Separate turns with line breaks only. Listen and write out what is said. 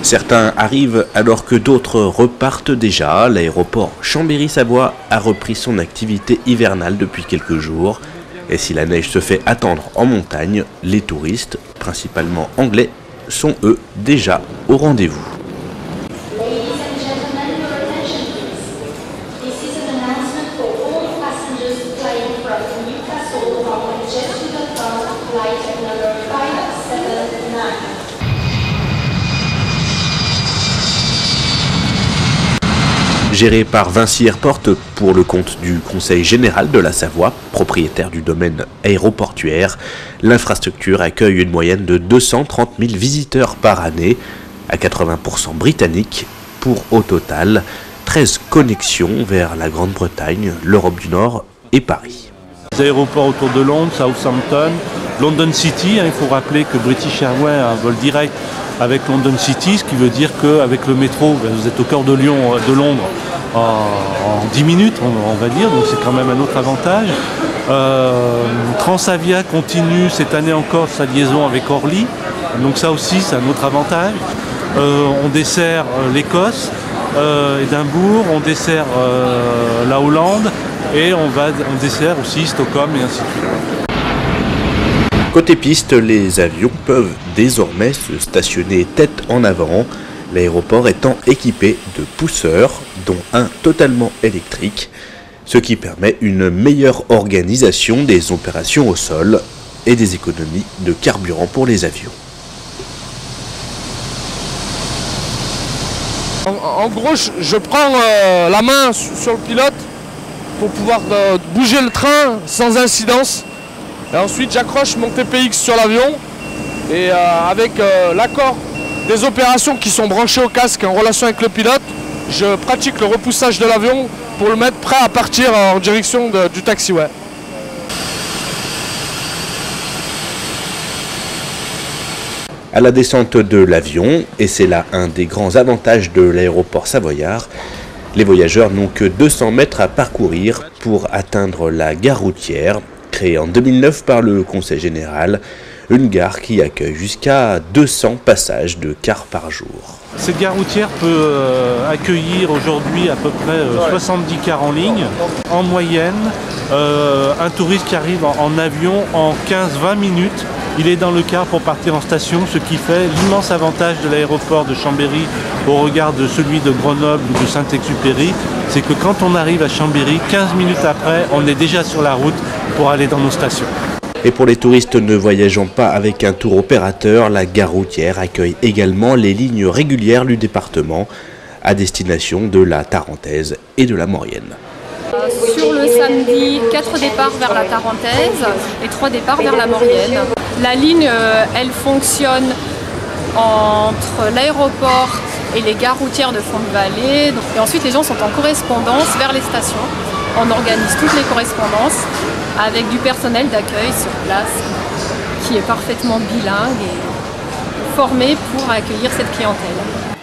Certains arrivent alors que d'autres repartent déjà. L'aéroport Chambéry-Savoie a repris son activité hivernale depuis quelques jours. Et si la neige se fait attendre en montagne, les touristes, principalement anglais, sont eux déjà au rendez-vous. Géré par Vinci Airport pour le compte du Conseil général de la Savoie, propriétaire du domaine aéroportuaire, l'infrastructure accueille une moyenne de 230 000 visiteurs par année, à 80% britanniques, pour au total 13 connexions vers la Grande-Bretagne, l'Europe du Nord et Paris.
Les aéroports autour de Londres, Southampton, London City, il faut rappeler que British Airways a un vol direct avec London City, ce qui veut dire qu'avec le métro, vous êtes au cœur de Londres en 10 minutes, on va dire, donc c'est quand même un autre avantage. Transavia continue cette année encore sa liaison avec Orly, donc ça aussi c'est un autre avantage. On dessert l'Écosse, Édimbourg, on dessert la Hollande et on dessert aussi Stockholm et ainsi de suite.
Côté piste, les avions peuvent désormais se stationner tête en avant, l'aéroport étant équipé de pousseurs, dont un totalement électrique, ce qui permet une meilleure organisation des opérations au sol et des économies de carburant pour les avions.
En gros, je prends la main sur le pilote pour pouvoir bouger le train sans incidence. Et ensuite, j'accroche mon TPX sur l'avion et avec l'accord des opérations qui sont branchées au casque en relation avec le pilote, je pratique le repoussage de l'avion pour le mettre prêt à partir en direction du taxiway.
À la descente de l'avion, et c'est là un des grands avantages de l'aéroport savoyard, les voyageurs n'ont que 200 mètres à parcourir pour atteindre la gare routière, créée en 2009 par le Conseil général, une gare qui accueille jusqu'à 200 passages de cars par jour.
Cette gare routière peut accueillir aujourd'hui à peu près 70 cars en ligne. En moyenne, un touriste qui arrive en avion en 15-20 minutes, il est dans le car pour partir en station, ce qui fait l'immense avantage de l'aéroport de Chambéry au regard de celui de Grenoble ou de Saint-Exupéry, c'est que quand on arrive à Chambéry, 15 minutes après, on est déjà sur la route pour aller dans nos stations.
Et pour les touristes ne voyageant pas avec un tour opérateur, la gare routière accueille également les lignes régulières du département à destination de la Tarentaise et de la Maurienne.
Sur le samedi, 4 départs vers la Tarentaise et 3 départs vers la Maurienne. La ligne, elle fonctionne entre l'aéroport et les gares routières de Font-de-Vallée. Et ensuite, les gens sont en correspondance vers les stations. On organise toutes les correspondances avec du personnel d'accueil sur place qui est parfaitement bilingue et formé pour accueillir cette clientèle.